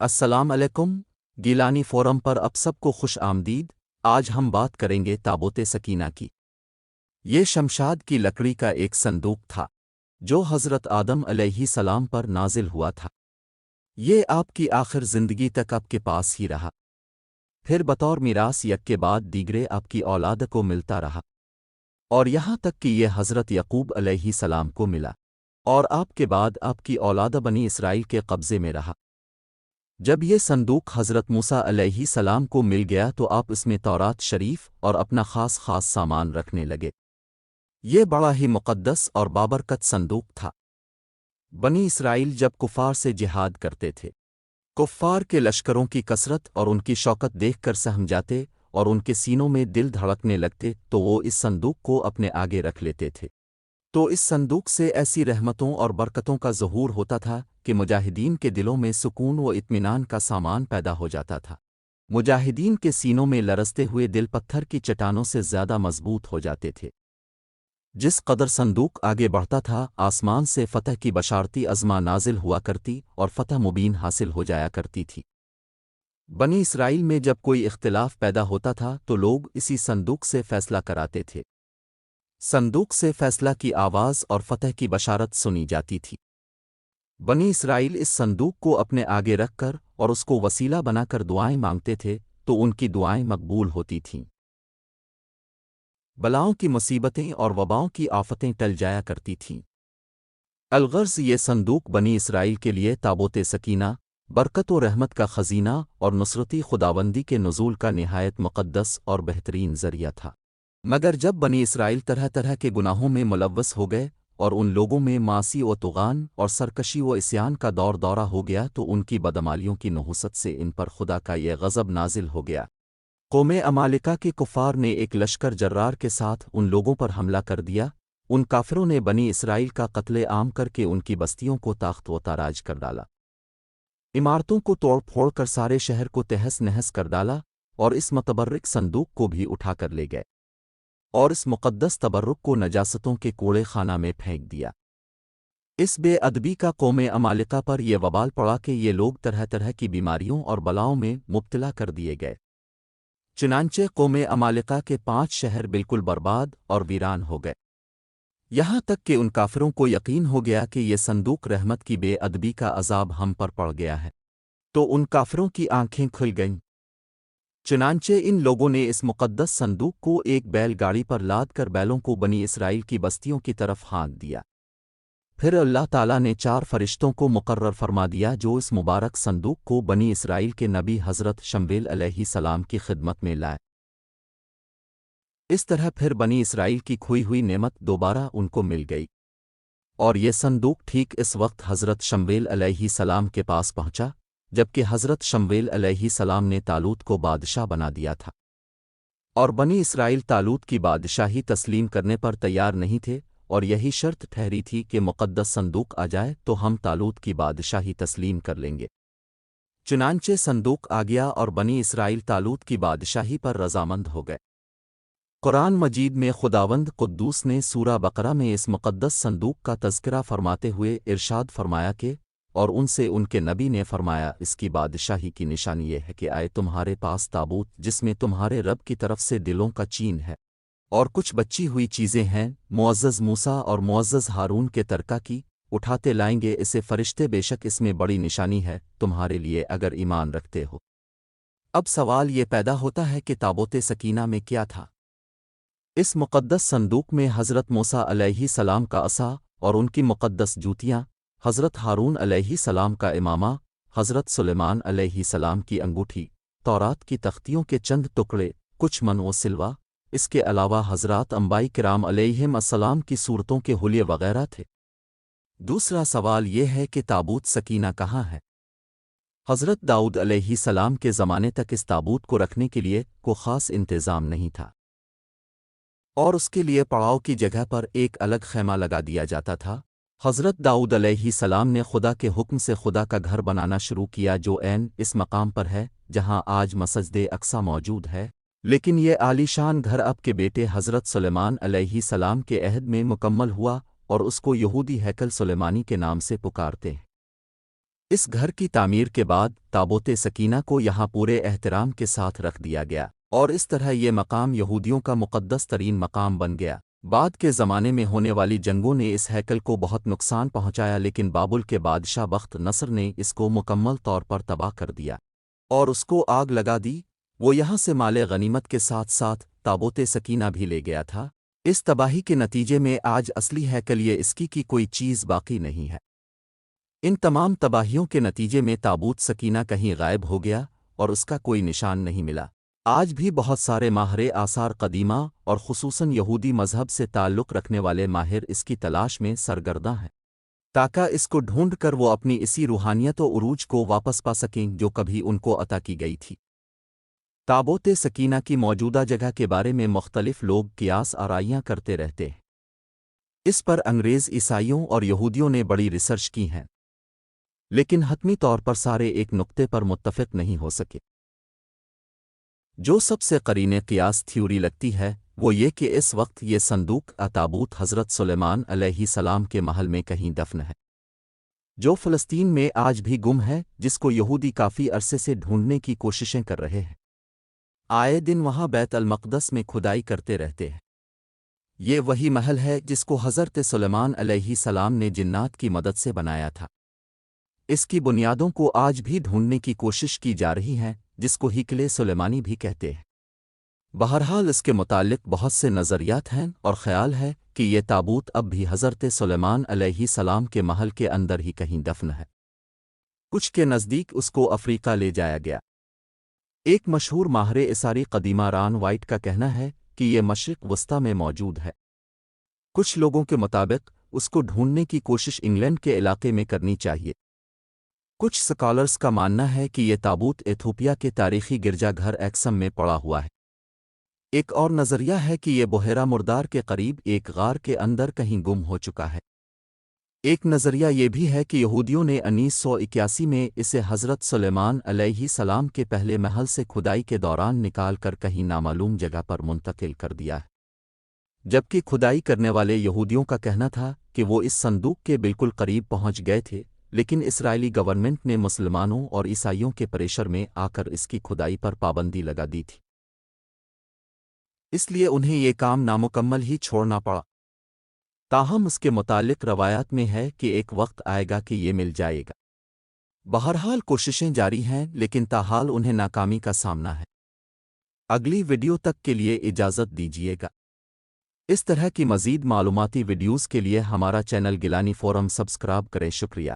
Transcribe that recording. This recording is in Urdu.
السلام علیکم گیلانی فورم پر اب سب کو خوش آمدید۔ آج ہم بات کریں گے تابوت سکینہ کی۔ یہ شمشاد کی لکڑی کا ایک صندوق تھا جو حضرت آدم علیہ السلام پر نازل ہوا تھا۔ یہ آپ کی آخر زندگی تک آپ کے پاس ہی رہا، پھر بطور میراث یک کے بعد دیگرے آپ کی اولاد کو ملتا رہا، اور یہاں تک کہ یہ حضرت یعقوب علیہ السلام کو ملا، اور آپ کے بعد آپ کی اولاد بنی اسرائیل کے قبضے میں رہا۔ جب یہ صندوق حضرت موسیٰ علیہ السلام کو مل گیا تو آپ اس میں تورات شریف اور اپنا خاص سامان رکھنے لگے۔ یہ بڑا ہی مقدس اور بابرکت صندوق تھا۔ بنی اسرائیل جب کفار سے جہاد کرتے تھے، کفار کے لشکروں کی کثرت اور ان کی شوکت دیکھ کر سہم جاتے اور ان کے سینوں میں دل دھڑکنے لگتے تو وہ اس صندوق کو اپنے آگے رکھ لیتے تھے۔ تو اس صندوق سے ایسی رحمتوں اور برکتوں کا ظہور ہوتا تھا کہ مجاہدین کے دلوں میں سکون و اطمینان کا سامان پیدا ہو جاتا تھا۔ مجاہدین کے سینوں میں لرزتے ہوئے دل پتھر کی چٹانوں سے زیادہ مضبوط ہو جاتے تھے۔ جس قدر صندوق آگے بڑھتا تھا، آسمان سے فتح کی بشارتی عظمہ نازل ہوا کرتی اور فتح مبین حاصل ہو جایا کرتی تھی۔ بنی اسرائیل میں جب کوئی اختلاف پیدا ہوتا تھا تو لوگ اسی صندوق سے فیصلہ کراتے تھے۔ صندوق سے فیصلہ کی آواز اور فتح کی بشارت سنی جاتی تھی۔ بنی اسرائیل اس صندوق کو اپنے آگے رکھ کر اور اس کو وسیلہ بنا کر دعائیں مانگتے تھے تو ان کی دعائیں مقبول ہوتی تھیں۔ بلاؤں کی مصیبتیں اور وباؤں کی آفتیں ٹل جایا کرتی تھیں۔ الغرض یہ صندوق بنی اسرائیل کے لیے تابوت سکینہ، برکت و رحمت کا خزینہ اور نصرتی خداوندی کے نزول کا نہایت مقدس اور بہترین ذریعہ تھا۔ مگر جب بنی اسرائیل طرح طرح کے گناہوں میں ملوث ہو گئے اور ان لوگوں میں معاصی و طغان اور سرکشی و عصیان کا دورہ ہو گیا تو ان کی بدعمالیوں کی نحوست سے ان پر خدا کا یہ غضب نازل ہو گیا۔ قوم عمالقہ کے کفار نے ایک لشکر جرار کے ساتھ ان لوگوں پر حملہ کر دیا۔ ان کافروں نے بنی اسرائیل کا قتل عام کر کے ان کی بستیوں کو تاخت و تاراج کر ڈالا، عمارتوں کو توڑ پھوڑ کر سارے شہر کو تہس نہس کر ڈالا اور اس متبرک صندوق کو بھی اٹھا کر لے گئے اور اس مقدس تبرک کو نجاستوں کے کوڑے خانہ میں پھینک دیا۔ اس بے ادبی کا قوم عمالقہ پر یہ وبال پڑا کہ یہ لوگ طرح طرح کی بیماریوں اور بلاؤں میں مبتلا کر دیے گئے۔ چنانچہ قوم عمالقہ کے 5 شہر بالکل برباد اور ویران ہو گئے، یہاں تک کہ ان کافروں کو یقین ہو گیا کہ یہ صندوق رحمت کی بے ادبی کا عذاب ہم پر پڑ گیا ہے، تو ان کافروں کی آنکھیں کھل گئیں۔ چنانچہ ان لوگوں نے اس مقدس صندوق کو ایک بیل گاڑی پر لاد کر بیلوں کو بنی اسرائیل کی بستیوں کی طرف ہانک دیا۔ پھر اللہ تعالیٰ نے 4 فرشتوں کو مقرر فرما دیا جو اس مبارک صندوق کو بنی اسرائیل کے نبی حضرت شمویل علیہ السلام کی خدمت میں لائے۔ اس طرح پھر بنی اسرائیل کی کھوئی ہوئی نعمت دوبارہ ان کو مل گئی، اور یہ صندوق ٹھیک اس وقت حضرت شمویل علیہ السلام کے پاس پہنچا جبکہ حضرت شمویل علیہ السلام نے طالوت کو بادشاہ بنا دیا تھا، اور بنی اسرائیل طالوت کی بادشاہی تسلیم کرنے پر تیار نہیں تھے، اور یہی شرط ٹھہری تھی کہ مقدس صندوق آ جائے تو ہم طالوت کی بادشاہی تسلیم کر لیں گے۔ چنانچہ صندوق آ گیا اور بنی اسرائیل طالوت کی بادشاہی پر رضامند ہو گئے۔ قرآن مجید میں خداوند قدوس نے سورہ بقرہ میں اس مقدس صندوق کا تذکرہ فرماتے ہوئے ارشاد فرمایا کہ اور ان سے ان کے نبی نے فرمایا، اس کی بادشاہی کی نشانی یہ ہے کہ آئے تمہارے پاس تابوت جس میں تمہارے رب کی طرف سے دلوں کا چین ہے اور کچھ بچی ہوئی چیزیں ہیں، معزز موسیٰ اور معزز ہارون کے ترکہ کی، اٹھاتے لائیں گے اسے فرشتے، بے شک اس میں بڑی نشانی ہے تمہارے لیے اگر ایمان رکھتے ہو۔ اب سوال یہ پیدا ہوتا ہے کہ تابوت سکینہ میں کیا تھا؟ اس مقدس صندوق میں حضرت موسیٰ علیہ السلام کا عصا اور ان کی مقدس جوتیاں، حضرت ہارون علیہ السلام کا امامہ، حضرت سلیمان علیہ السلام کی انگوٹھی، تورات کی تختیوں کے چند ٹکڑے، کچھ من و سلوا، اس کے علاوہ حضرات انبیاء کرام علیہم السلام کی صورتوں کے حلیے وغیرہ تھے۔ دوسرا سوال یہ ہے کہ تابوت سکینہ کہاں ہے؟ حضرت داؤد علیہ السلام کے زمانے تک اس تابوت کو رکھنے کے لیے کوئی خاص انتظام نہیں تھا، اور اس کے لیے پڑاؤ کی جگہ پر ایک الگ خیمہ لگا دیا جاتا تھا۔ حضرت داؤد علیہ السلام نے خدا کے حکم سے خدا کا گھر بنانا شروع کیا جو عین اس مقام پر ہے جہاں آج مسجد اقصی موجود ہے، لیکن یہ عالی شان گھر اب کے بیٹے حضرت سلیمان علیہ السلام کے عہد میں مکمل ہوا اور اس کو یہودی ہیکل سلیمانی کے نام سے پکارتے ہیں۔ اس گھر کی تعمیر کے بعد تابوت سکینہ کو یہاں پورے احترام کے ساتھ رکھ دیا گیا، اور اس طرح یہ مقام یہودیوں کا مقدس ترین مقام بن گیا۔ بعد کے زمانے میں ہونے والی جنگوں نے اس ہیکل کو بہت نقصان پہنچایا، لیکن بابل کے بادشاہ بخت نصر نے اس کو مکمل طور پر تباہ کر دیا اور اس کو آگ لگا دی۔ وہ یہاں سے مال غنیمت کے ساتھ ساتھ تابوت سکینہ بھی لے گیا تھا۔ اس تباہی کے نتیجے میں آج اصلی ہیکل یہ اس کی کوئی چیز باقی نہیں ہے۔ ان تمام تباہیوں کے نتیجے میں تابوت سکینہ کہیں غائب ہو گیا اور اس کا کوئی نشان نہیں ملا۔ آج بھی بہت سارے ماہر آثار قدیمہ اور خصوصاً یہودی مذہب سے تعلق رکھنے والے ماہر اس کی تلاش میں سرگرداں ہیں، تاکہ اس کو ڈھونڈ کر وہ اپنی اسی روحانیت و عروج کو واپس پا سکیں جو کبھی ان کو عطا کی گئی تھی۔ تابوت سکینہ کی موجودہ جگہ کے بارے میں مختلف لوگ قیاس آرائیاں کرتے رہتے ہیں۔ اس پر انگریز عیسائیوں اور یہودیوں نے بڑی ریسرچ کی ہیں، لیکن حتمی طور پر سارے ایک نقطے پر متفق نہیں ہو سکے۔ جو سب سے قرین قیاس تھیوری لگتی ہے وہ یہ کہ اس وقت یہ صندوق تابوت حضرت سلیمان علیہ السلام کے محل میں کہیں دفن ہے، جو فلسطین میں آج بھی گم ہے، جس کو یہودی کافی عرصے سے ڈھونڈنے کی کوششیں کر رہے ہیں۔ آئے دن وہاں بیت المقدس میں کھدائی کرتے رہتے ہیں۔ یہ وہی محل ہے جس کو حضرت سلیمان علیہ السلام نے جنات کی مدد سے بنایا تھا۔ اس کی بنیادوں کو آج بھی ڈھونڈنے کی کوشش کی جا رہی ہے، جس کو ہیکل سلیمانی بھی کہتے ہیں۔ بہرحال اس کے متعلق بہت سے نظریات ہیں اور خیال ہے کہ یہ تابوت اب بھی حضرت سلیمان علیہ السلام کے محل کے اندر ہی کہیں دفن ہے۔ کچھ کے نزدیک اس کو افریقہ لے جایا گیا۔ ایک مشہور ماہر اثاری قدیمہ ران وائٹ کا کہنا ہے کہ یہ مشرق وسطی میں موجود ہے۔ کچھ لوگوں کے مطابق اس کو ڈھونڈنے کی کوشش انگلینڈ کے علاقے میں کرنی چاہیے۔ کچھ سکالرز کا ماننا ہے کہ یہ تابوت ایتھوپیا کے تاریخی گرجا گھر ایکسم میں پڑا ہوا ہے۔ ایک اور نظریہ ہے کہ یہ بحیرہ مردار کے قریب ایک غار کے اندر کہیں گم ہو چکا ہے۔ ایک نظریہ یہ بھی ہے کہ یہودیوں نے 1981 میں اسے حضرت سلیمان علیہ السلام کے پہلے محل سے کھدائی کے دوران نکال کر کہیں نامعلوم جگہ پر منتقل کر دیا ہے، جبکہ کھدائی کرنے والے یہودیوں کا کہنا تھا کہ وہ اس صندوق کے بالکل قریب پہنچ گئے تھے، لیکن اسرائیلی گورنمنٹ نے مسلمانوں اور عیسائیوں کے پریشر میں آ کر اس کی کھدائی پر پابندی لگا دی تھی، اس لیے انہیں یہ کام نامکمل ہی چھوڑنا پڑا۔ تاہم اس کے متعلق روایات میں ہے کہ ایک وقت آئے گا کہ یہ مل جائے گا۔ بہرحال کوششیں جاری ہیں، لیکن تاحال انہیں ناکامی کا سامنا ہے۔ اگلی ویڈیو تک کے لیے اجازت دیجیے گا۔ اس طرح کی مزید معلوماتی ویڈیوز کے لیے ہمارا چینل گیلانی فورم سبسکرائب کریں۔ شکریہ۔